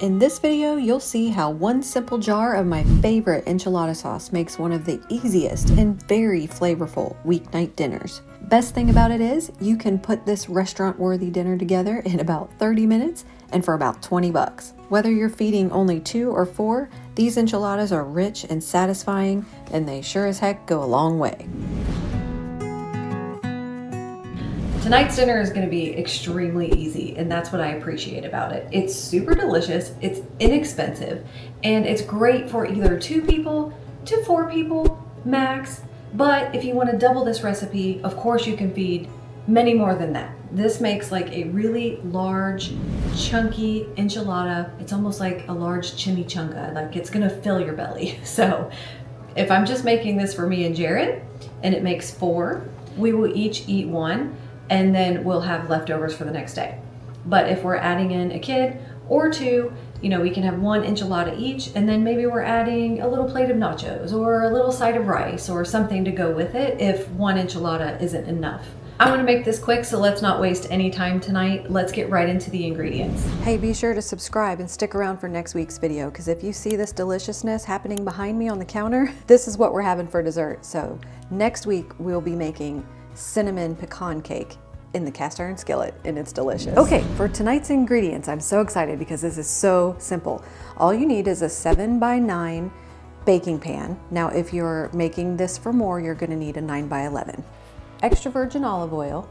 In this video, you'll see how one simple jar of my favorite enchilada sauce makes one of the easiest and very flavorful weeknight dinners. Best thing about it is you can put this restaurant-worthy dinner together in about 30 minutes and for about 20 bucks. Whether you're feeding only 2 or 4, these enchiladas are rich and satisfying, and they sure as heck go a long way. Tonight's dinner is going to be extremely easy, and that's what I appreciate about it. It's super delicious, it's inexpensive, and it's great for either 2 people to 4 people max. But if you want to double this recipe, of course you can feed many more than that. This makes like a really large, chunky enchilada. It's almost like a large chimichanga, like it's gonna fill your belly. So if I'm just making this for me and Jared, and it makes 4, we will each eat 1, and then we'll have leftovers for the next day. But if we're adding in a kid or 2, you know, we can have 1 enchilada each, and then maybe we're adding a little plate of nachos or a little side of rice or something to go with it if 1 enchilada isn't enough. I'm gonna make this quick, so let's not waste any time tonight. Let's get right into the ingredients. Hey, be sure to subscribe and stick around for next week's video, because if you see this deliciousness happening behind me on the counter, this is what we're having for dessert. So next week we'll be making cinnamon pecan cake in the cast iron skillet, and it's delicious. Okay, for tonight's ingredients, I'm so excited because this is so simple. All you need is a 7x9 baking pan. Now, if you're making this for more, you're gonna need a 9x11. Extra virgin olive oil,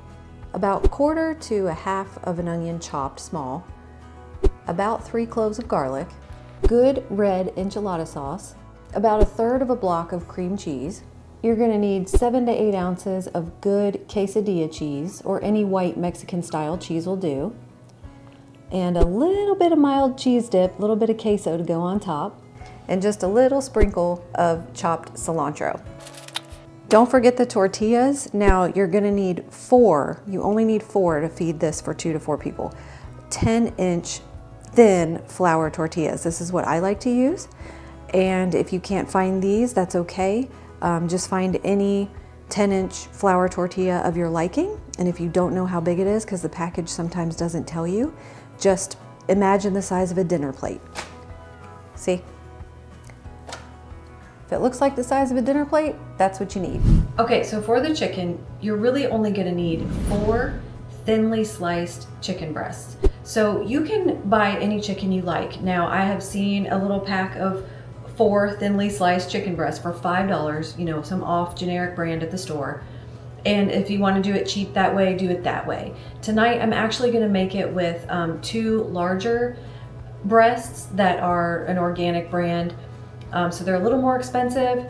about 1/4 to 1/2 of an onion chopped small, about 3 cloves of garlic, good red enchilada sauce, about 1/3 of a block of cream cheese. You're gonna need 7 to 8 ounces of good quesadilla cheese, or any white Mexican style cheese will do, and a little bit of mild cheese dip, a little bit of queso to go on top, and just a little sprinkle of chopped cilantro. Don't forget the tortillas. Now you're gonna need 4, you only need 4 to feed this for 2 to 4 people. 10-inch thin flour tortillas. This is what I like to use. And if you can't find these, that's okay. Just find any 10-inch flour tortilla of your liking. And if you don't know how big it is, because the package sometimes doesn't tell you, just imagine the size of a dinner plate. See? If it looks like the size of a dinner plate, that's what you need. Okay, so for the chicken, you're really only gonna need 4 thinly sliced chicken breasts. So you can buy any chicken you like. Now, I have seen a little pack of 4 thinly sliced chicken breasts for $5, you know, some off generic brand at the store. And if you want to do it cheap that way, do it that way. Tonight, I'm actually going to make it with 2 larger breasts that are an organic brand. So they're a little more expensive,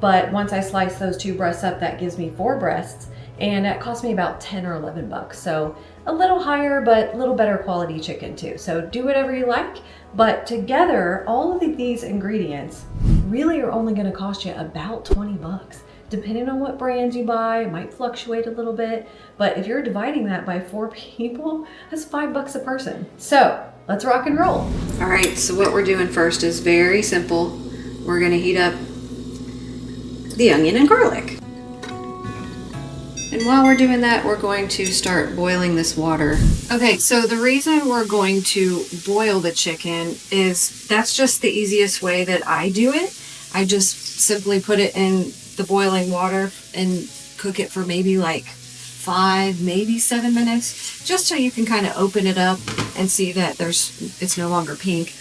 but once I slice those 2 breasts up, that gives me 4 breasts, and that cost me about 10 or 11 bucks. So a little higher, but a little better quality chicken too. So do whatever you like, but together, all of these ingredients really are only gonna cost you about 20 bucks. Depending on what brands you buy, it might fluctuate a little bit, but if you're dividing that by 4 people, that's 5 bucks a person. So let's rock and roll. All right, so what we're doing first is very simple. We're gonna heat up the onion and garlic. And while we're doing that, we're going to start boiling this water. Okay, so the reason we're going to boil the chicken is that's just the easiest way that I do it. I just simply put it in the boiling water and cook it for maybe like 5, maybe 7 minutes, just so you can kind of open it up and see that it's no longer pink.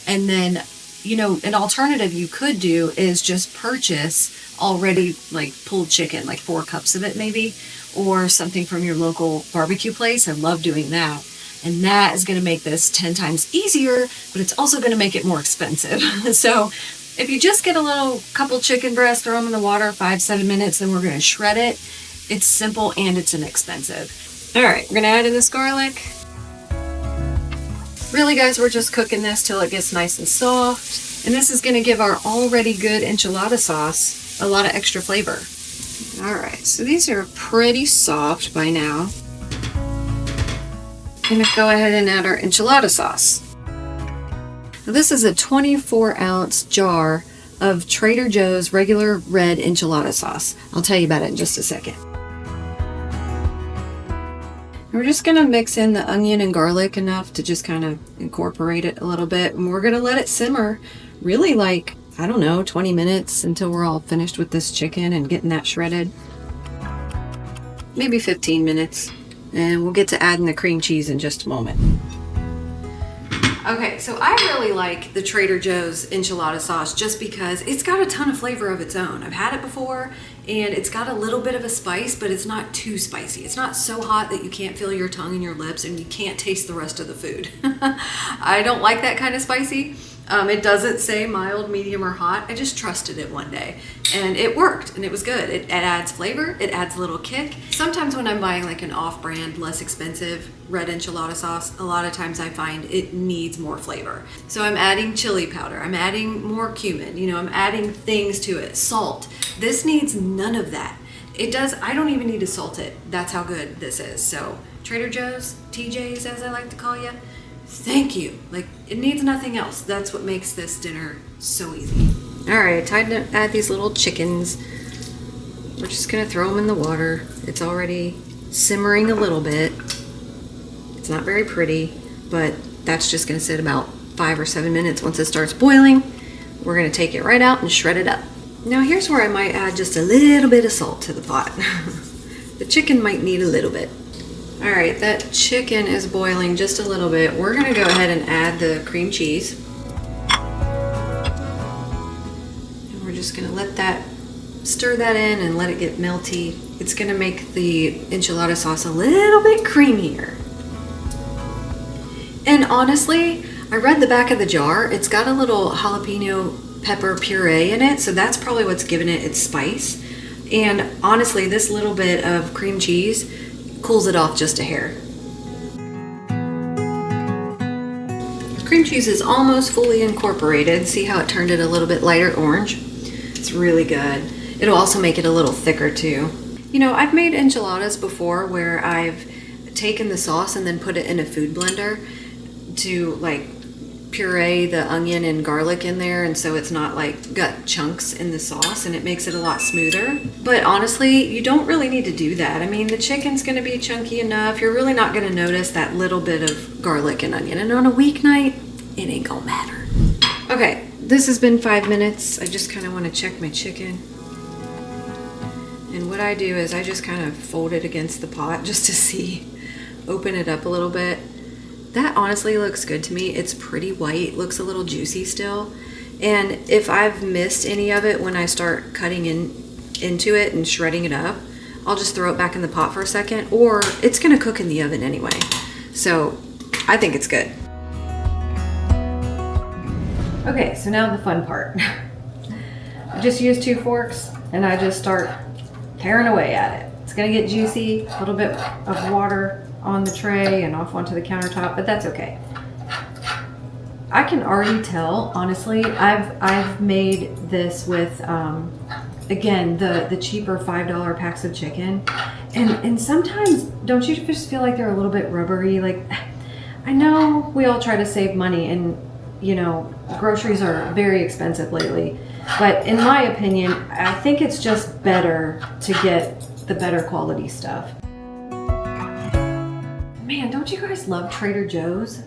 And then, you know, an alternative you could do is just purchase already like pulled chicken, like 4 cups of it maybe, or something from your local barbecue place. I love doing that. And that is gonna make this 10 times easier, but it's also gonna make it more expensive. So if you just get a couple chicken breasts, throw them in the water 5-7 minutes, then we're gonna shred it. It's simple and it's inexpensive. All right, we're gonna add in this garlic. Really, guys, we're just cooking this till it gets nice and soft. And this is gonna give our already good enchilada sauce a lot of extra flavor. All right, so these are pretty soft by now. I'm gonna go ahead and add our enchilada sauce. Now, this is a 24-ounce jar of Trader Joe's regular red enchilada sauce. I'll tell you about it in just a second. All We're just gonna mix in the onion and garlic enough to just kind of incorporate it a little bit. And we're gonna let it simmer really like, I don't know, 20 minutes until we're all finished with this chicken and getting that shredded. Maybe 15 minutes. And we'll get to adding the cream cheese in just a moment. Okay, so I really like the Trader Joe's enchilada sauce just because it's got a ton of flavor of its own. I've had it before and it's got a little bit of a spice, but it's not too spicy. It's not so hot that you can't feel your tongue and your lips and you can't taste the rest of the food. I don't like that kind of spicy. It doesn't say mild, medium, or hot. I just trusted it one day and it worked and it was good. It adds flavor, it adds a little kick. Sometimes when I'm buying like an off-brand, less expensive red enchilada sauce, a lot of times I find it needs more flavor. So I'm adding chili powder, I'm adding more cumin, you know, I'm adding things to it, salt. This needs none of that. It does, I don't even need to salt it. That's how good this is. So Trader Joe's, TJ's as I like to call you, thank you. Like, it needs nothing else. That's what makes this dinner so easy. All right, time to add these little chickens. We're just gonna throw them in the water. It's already simmering a little bit. It's not very pretty, but that's just gonna sit about 5 or 7 minutes. Once it starts boiling, we're gonna take it right out and shred it up. Now here's where I might add just a little bit of salt to the pot. The chicken might need a little bit. All right, that chicken is boiling just a little bit. We're gonna go ahead and add the cream cheese. And we're just gonna let that, stir that in and let it get melty. It's gonna make the enchilada sauce a little bit creamier. And honestly, I read the back of the jar. It's got a little jalapeno pepper puree in it, so that's probably what's giving it its spice. And honestly, this little bit of cream cheese cools it off just a hair. The cream cheese is almost fully incorporated. See how it turned it a little bit lighter orange? It's really good. It'll also make it a little thicker too. You know, I've made enchiladas before where I've taken the sauce and then put it in a food blender to like puree the onion and garlic in there, and so it's not like got chunks in the sauce and it makes it a lot smoother. But honestly, you don't really need to do that. I mean, the chicken's gonna be chunky enough. You're really not gonna notice that little bit of garlic and onion, and on a weeknight, it ain't gonna matter. Okay, this has been 5 minutes. I just kind of want to check my chicken. And what I do is I just kind of fold it against the pot just to see, open it up a little bit. That honestly looks good to me. It's pretty white, looks a little juicy still. And if I've missed any of it when I start cutting into it and shredding it up, I'll just throw it back in the pot for a second, or it's gonna cook in the oven anyway. So I think it's good. Okay, so now the fun part. I just use 2 forks and I just start tearing away at it. It's gonna get juicy, a little bit of water on the tray and off onto the countertop, but that's okay. I can already tell, honestly, I've made this with, again, the cheaper $5 packs of chicken. And sometimes, don't you just feel like they're a little bit rubbery? Like, I know we all try to save money and, you know, groceries are very expensive lately. But in my opinion, I think it's just better to get the better quality stuff. Man, don't you guys love Trader Joe's?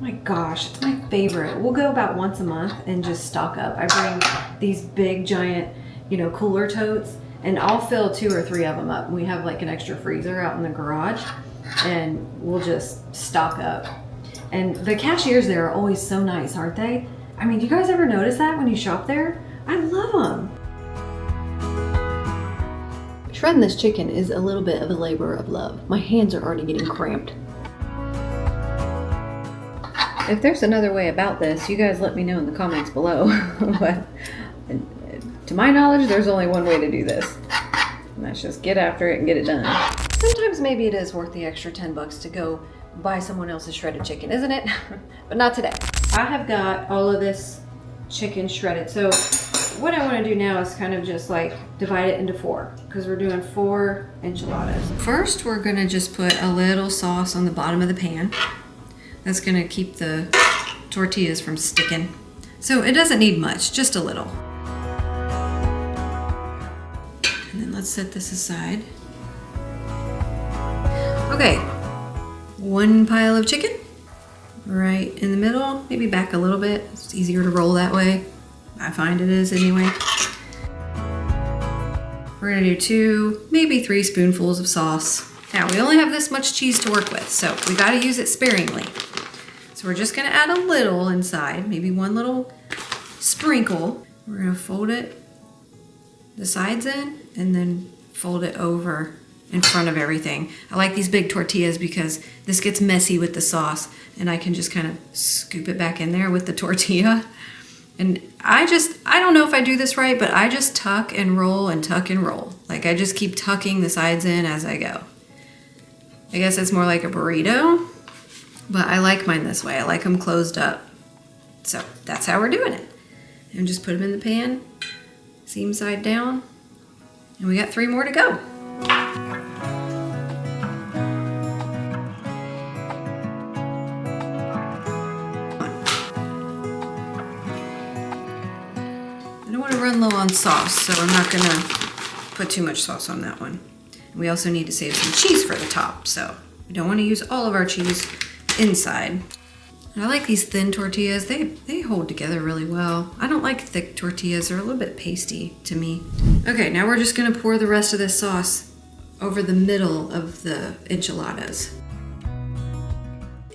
My gosh, it's my favorite. We'll go about once a month and just stock up. I bring these big giant, you know, cooler totes, and I'll fill 2 or 3 of them up. We have like an extra freezer out in the garage and we'll just stock up. And the cashiers there are always so nice, aren't they? I mean, do you guys ever notice that when you shop there? I love them. Shredding this chicken is a little bit of a labor of love. My hands are already getting cramped. If there's another way about this, you guys let me know in the comments below. But to my knowledge, there's only one way to do this. And that's just get after it and get it done. Sometimes maybe it is worth the extra $10 to go buy someone else's shredded chicken, isn't it? But not today. I have got all of this chicken shredded. So what I want to do now is kind of just like divide it into 4 because we're doing 4 enchiladas. First, we're going to just put a little sauce on the bottom of the pan. That's going to keep the tortillas from sticking. So it doesn't need much, just a little. And then let's set this aside. Okay, one pile of chicken right in the middle, maybe back a little bit. It's easier to roll that way. I find it is anyway. We're gonna do 2, maybe 3 spoonfuls of sauce. Now we only have this much cheese to work with, so we gotta use it sparingly. So we're just gonna add a little inside, maybe 1 little sprinkle. We're gonna fold it, the sides in, and then fold it over in front of everything. I like these big tortillas because this gets messy with the sauce and I can just kind of scoop it back in there with the tortilla. And I don't know if I do this right, but I just tuck and roll and tuck and roll. Like I just keep tucking the sides in as I go. I guess it's more like a burrito, but I like mine this way. I like them closed up. So that's how we're doing it. And just put them in the pan, seam side down, and we got 3 more to go. I don't want to run low on sauce, so I'm not gonna put too much sauce on that one. And we also need to save some cheese for the top, so we don't want to use all of our cheese inside. And I like these thin tortillas. They hold together really well. I don't like thick tortillas. They're a little bit pasty to me. Okay, now we're just gonna pour the rest of this sauce over the middle of the enchiladas.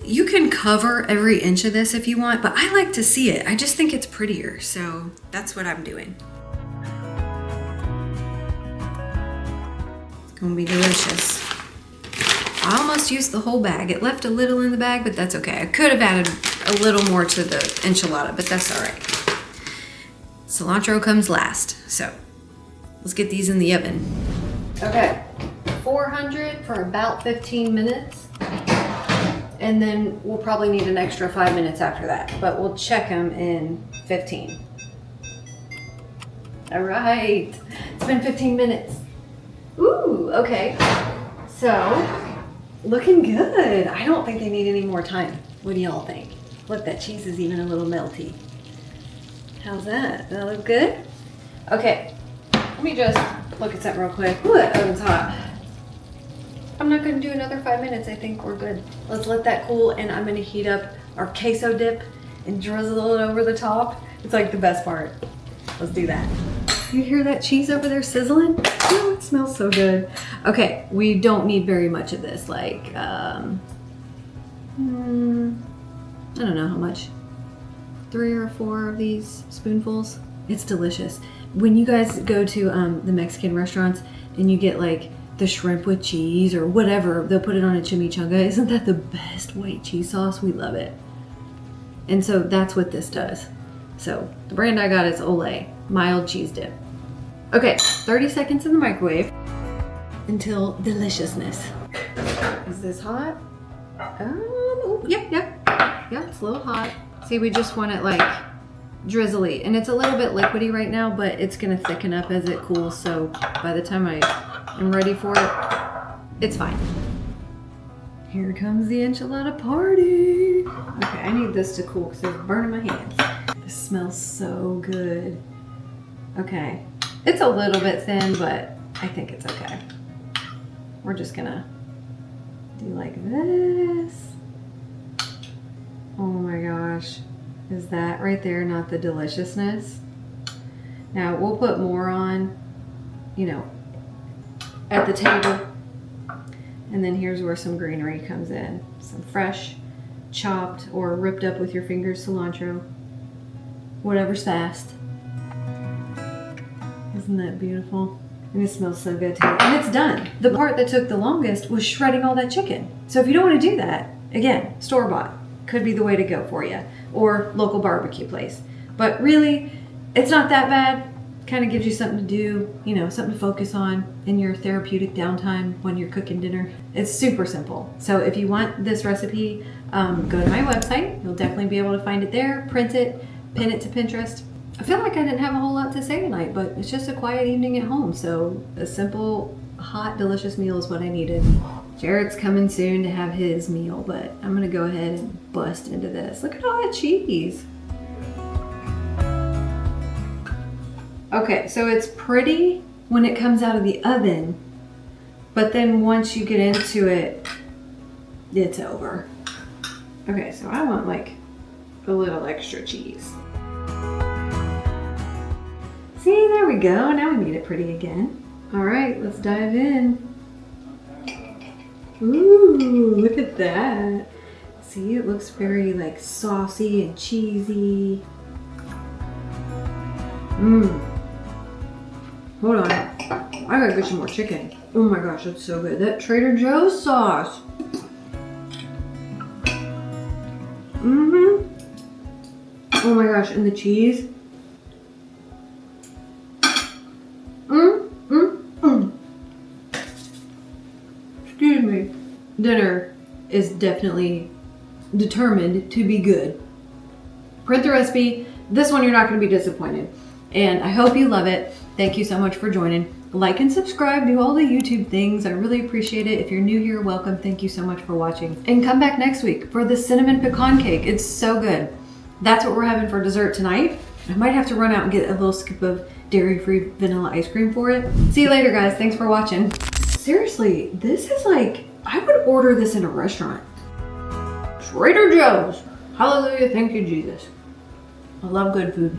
You can cover every inch of this if you want, but I like to see it. I just think it's prettier, so that's what I'm doing. It's gonna be delicious. I almost used the whole bag. It left a little in the bag, but that's okay. I could have added a little more to the enchilada, but that's all right. Cilantro comes last, so let's get these in the oven. Okay, 400 for about 15 minutes. And then we'll probably need an extra 5 minutes after that, but we'll check them in 15. All right, it's been 15 minutes. Ooh, okay. So, looking good. I don't think they need any more time. What do y'all think? Look, that cheese is even a little melty. How's that? Does that look good? Okay, let me just look at something real quick. Ooh, that oven's hot. I'm not gonna do another 5 minutes. I think we're good. Let's let that cool, and I'm gonna heat up our queso dip and drizzle it over the top. It's like the best part. Let's do that. You hear that cheese over there sizzling? Oh, it smells so good. Okay, we don't need very much of this. Like, I don't know how much. 3 or 4 of these spoonfuls. It's delicious. When you guys go to the Mexican restaurants and you get like the shrimp with cheese or whatever, they'll put it on a chimichanga. Isn't that the best white cheese sauce? We love it. And so that's what this does. So the brand I got is Olay, mild cheese dip. Okay, 30 seconds in the microwave until deliciousness. Is this hot? Yep, it's a little hot. See, we just want it like drizzly, and it's a little bit liquidy right now, but it's gonna thicken up as it cools, so by the time I am ready for it, it's fine. Here comes the enchilada party. Okay, I need this to cool because it's burning my hands. This smells so good. Okay, it's a little bit thin, but I think it's okay. We're just gonna do like this. Oh my gosh, is that right there not the deliciousness? Now we'll put more on, you know, at the table. And then here's where some greenery comes in. Some fresh, chopped, or ripped up with your fingers cilantro. Whatever's fast. Isn't that beautiful? And it smells so good too. And it's done. The part that took the longest was shredding all that chicken. So if you don't want to do that, again, store-bought could be the way to go for you. Or local barbecue place. But really, it's not that bad. Kind of gives you something to do, you know, something to focus on in your therapeutic downtime when you're cooking dinner. It's super simple. So if you want this recipe, go to my website. You'll definitely be able to find it there, print it, pin it to Pinterest. I feel like I didn't have a whole lot to say tonight, but it's just a quiet evening at home. So a simple, hot, delicious meal is what I needed. Jared's coming soon to have his meal, but I'm gonna go ahead and bust into this. Look at all that cheese. Okay, so it's pretty when it comes out of the oven, but then once you get into it, it's over. Okay, so I want like a little extra cheese. See, there we go. Now we made it pretty again. All right, let's dive in. Ooh, look at that. See, it looks very like saucy and cheesy. Hold on. I gotta get some more chicken. Oh my gosh, that's so good. That Trader Joe's sauce. Oh my gosh, and the cheese. Excuse me. Dinner is definitely determined to be good. Print the recipe. This one you're not going to be disappointed. And I hope you love it. Thank you so much for joining. Like and subscribe, do all the YouTube things. I really appreciate it. If you're new here, welcome. Thank you so much for watching. And come back next week for the cinnamon pecan cake. It's so good. That's what we're having for dessert tonight. I might have to run out and get a little scoop of dairy-free vanilla ice cream for it. See you later, guys. Thanks for watching. Seriously, this is like, I would order this in a restaurant. Trader Joe's. Hallelujah. Thank you, Jesus. I love good food.